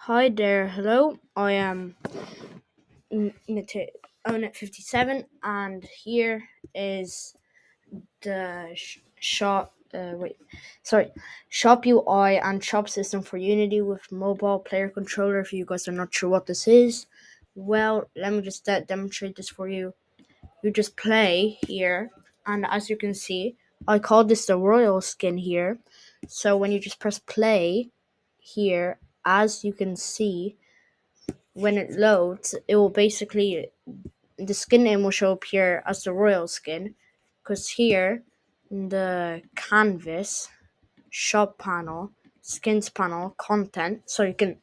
Hi there, hello. I am Onet 57, and here is the shop UI and shop system for Unity with mobile player controller. If you guys are not sure what this is, well, let me just demonstrate this for you. You just play here, and as you can see, I call this the royal skin here. So when you just press play here, as you can see, when it loads, it will basically the skin name will show up here as the royal skin, because here in the canvas shop panel, skins panel, content, so you can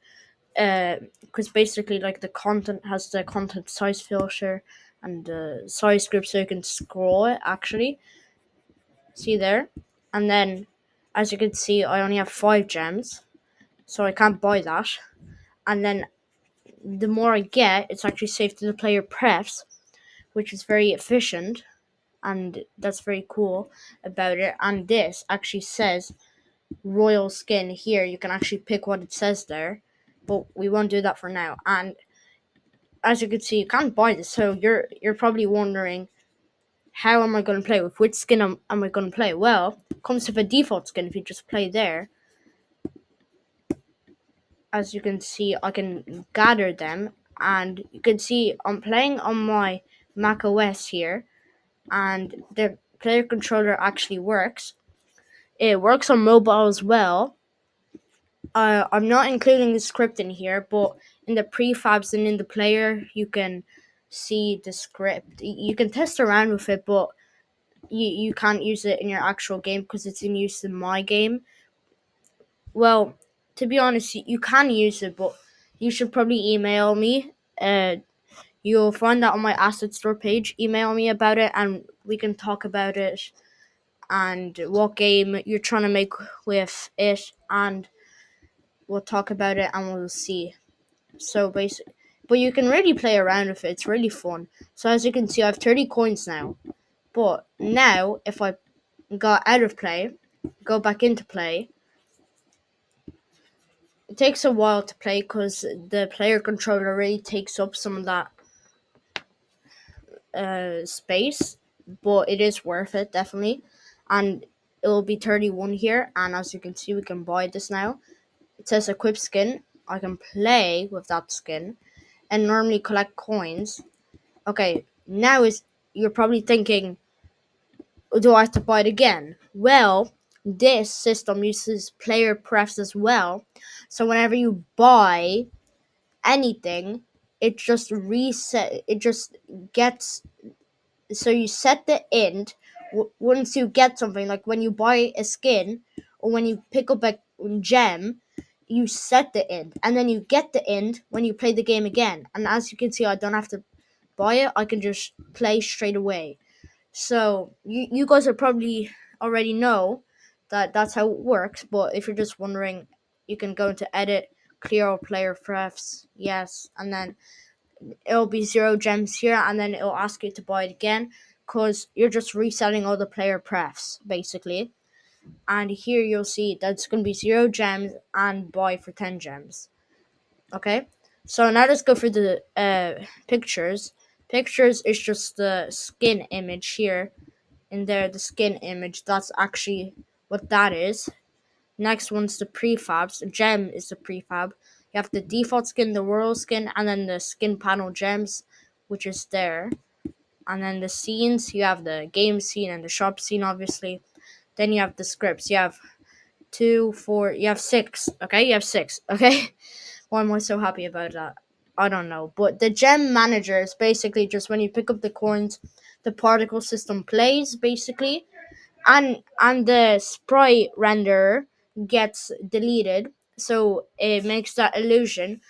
because basically like the content has the content size filter and the size group, so you can scroll it actually. See there, and then as you can see, I only have 5 gems, so I can't buy that. And then the more I get, it's actually saved to the player prefs, which is very efficient, and that's very cool about it. And this actually says royal skin here. You can actually pick what it says there, but we won't do that for now. And as you can see, you can't buy this, so you're probably wondering, how am I going to play? With which skin am I going to play? Well, it comes with a default skin. If you just play there, as you can see, I can gather them, and you can see I'm playing on my Mac OS here, and the player controller actually works. It works on mobile as well. I'm not including the script in here, but in the prefabs and in the player, you can see the script. You can test around with it, but you can't use it in your actual game because it's in use in my game. Well, to be honest, you can use it, but you should probably email me. You'll find that on my asset store page. Email me about it, and we can talk about it and what game you're trying to make with it, and we'll talk about it and we'll see. So basically, but you can really play around with it. It's really fun. So as you can see, I have 30 coins now. But now, if I go out of play, go back into play, it takes a while to play because the player controller really takes up some of that space. But it is worth it, definitely. And it will be 31 here. And as you can see, we can buy this now. It says equip skin. I can play with that skin and normally collect coins. Okay, now is you're probably thinking, do I have to buy it again? Well, this system uses player prefs as well. So whenever you buy anything, it just reset. It just gets. So you set the end once you get something, like when you buy a skin or when you pick up a gem. You set the end, and then you get the end when you play the game again. And as you can see, I don't have to buy it. I can just play straight away. So you guys are probably already know that that's how it works. But if you're just wondering, you can go into edit, clear all player prefs, yes, and then it'll be 0 gems here, and then it'll ask you to buy it again because you're just resetting all the player prefs basically. And here you'll see that it's going to be 0 gems and buy for 10 gems. Okay, so now let's go for the pictures. Pictures is just the skin image here. In there, the skin image, that's actually what that is. Next one's the prefabs. The gem is the prefab. You have the default skin, the world skin, and then the skin panel gems, which is there. And then the scenes, you have the game scene and the shop scene, obviously. Then you have the scripts. You have two, four, you have six. Okay, you have six. Okay, why am I so happy about that? I don't know. But the gem manager is basically just when you pick up the coins, the particle system plays basically, and the sprite renderer gets deleted, so it makes that illusion.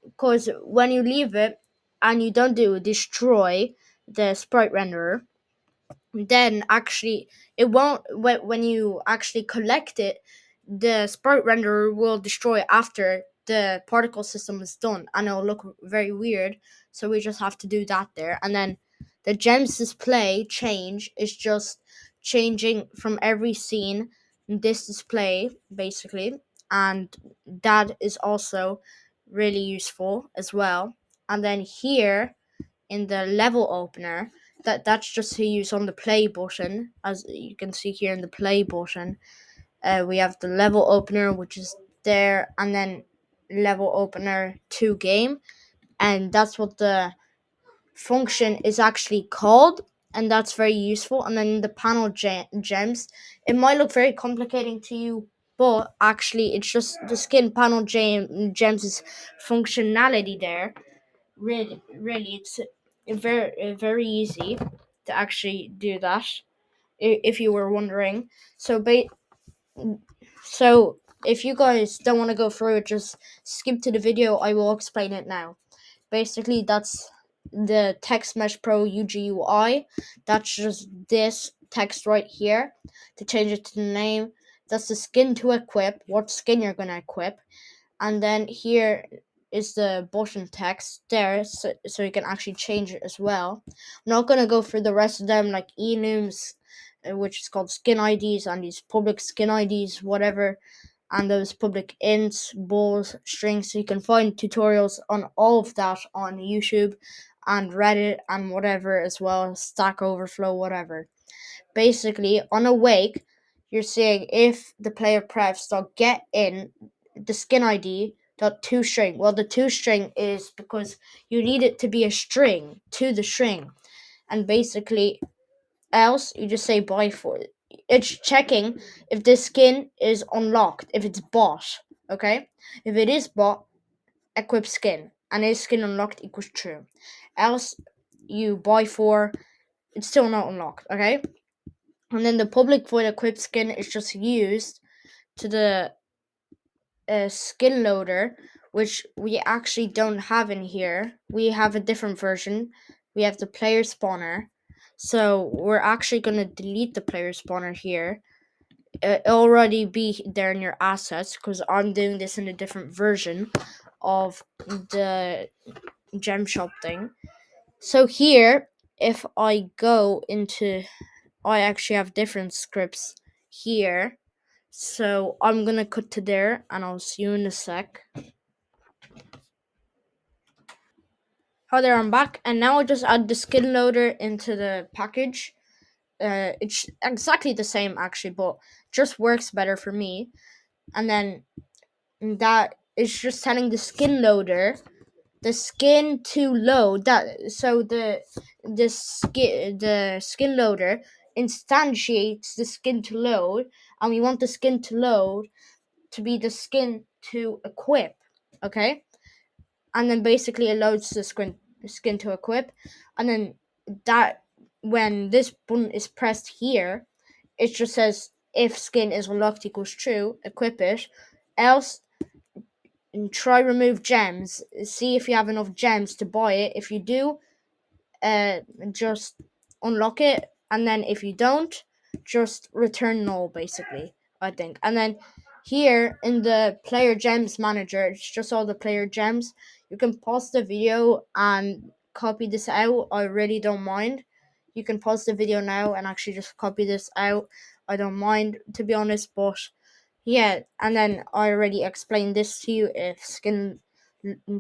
Because when you leave it and you don't do destroy the sprite renderer, then actually it won't, when you actually collect it, the sprite renderer will destroy after the particle system is done, and it'll look very weird. So we just have to do that there. And then the gems display change is just changing from every scene, this display basically. And that is also really useful as well. And then here in the level opener, that's just to use on the play button. As you can see here in the play button, we have the level opener, which is there, and then level opener to game, and that's what the function is actually called, and that's very useful. And then the panel gems, it might look very complicating to you, but actually it's just the skin panel gems functionality there. Really, it's very easy to actually do that. If you were wondering, so so if you guys don't want to go through it, just skip to the video. I will explain it now. Basically, that's the Text Mesh Pro UGUI. That's just this text right here. To change it to the name, that's the skin to equip, what skin you're going to equip. And then here is the button text there, so you can actually change it as well. I'm not going to go through the rest of them, like enums, which is called skin IDs, and these public skin IDs, whatever, and those public ints, balls, strings. So you can find tutorials on all of that on YouTube and Reddit and whatever as well, Stack Overflow, whatever. Basically, on awake, you're saying if the player prefs get in the skin ID dot to string. Well, the to string is because you need it to be a string to the string, and basically, else you just say buy for it. It's checking if the skin is unlocked, if it's bought. Okay, if it is bought, equip skin, and is skin unlocked equals true. Else, you buy for, it's still not unlocked. Okay, and then the public void equip skin is just used to the skin loader, which we actually don't have in here. We have a different version. We have the player spawner. So we're actually going to delete the player spawner here. It'll already be there in your assets because I'm doing this in a different version of the gem shop thing. So here, if I go into, I actually have different scripts here. So I'm gonna cut to there, and I'll see you in a sec. Hi there, I'm back, and now I just add the skin loader into the package. It's exactly the same actually, but just works better for me. And then that is just telling the skin loader the skin to load. That so the skin loader instantiates the skin to load, and we want the skin to load to be the skin to equip. Okay, and then basically it loads the skin to equip, and then that when this button is pressed here, it just says if skin is unlocked equals true, equip it. Else, try remove gems. See if you have enough gems to buy it. If you do, just unlock it, and then if you don't, just return null basically, I think. And then here in the player gems manager, it's just all the player gems. You can pause the video and copy this out. I really don't mind. You can pause the video now and actually just copy this out. I don't mind, to be honest. But yeah, and then I already explained this to you. If skin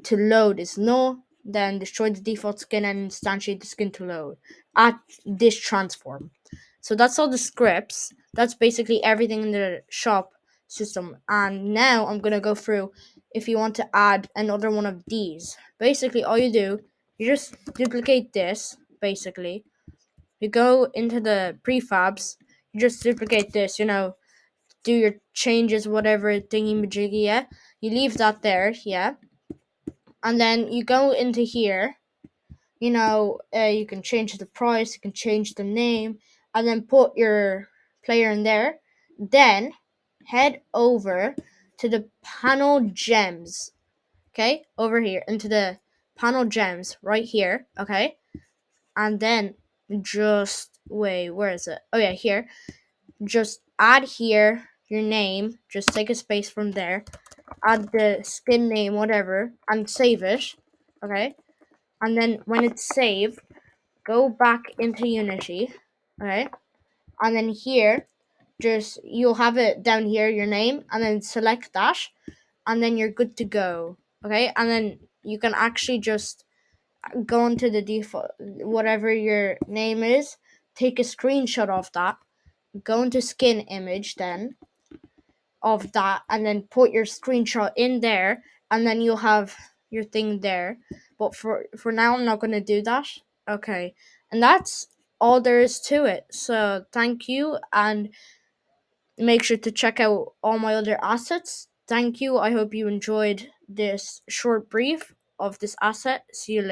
to load is null, then destroy the default skin and instantiate the skin to load at this transform. So that's all the scripts. That's basically everything in the shop system. And now I'm gonna go through if you want to add another one of these. Basically, all you do, you just duplicate this. Basically, you go into the prefabs. You just duplicate this. Do your changes, whatever thingy majiggy. Yeah, you leave that there. Yeah, and then you go into here. You can change the price, you can change the name, and then put your player in there. Then head over to the panel gems. Okay, over here into the panel gems right here. Okay, and then just wait, where is it? Oh yeah, here. Just add here your name. Just take a space from there. Add the skin name, whatever, and save it. Okay, and then when it's saved, go back into Unity, okay? And then here, you'll have it down here, your name, and then select that, and then you're good to go. Okay, and then you can actually just go into the default, whatever your name is, take a screenshot of that, go into skin image then of that, and then put your screenshot in there, and then you'll have your thing there. But for now, I'm not going to do that. Okay, and that's all there is to it. So thank you, and make sure to check out all my other assets. Thank you. I hope you enjoyed this short brief of this asset. See you later.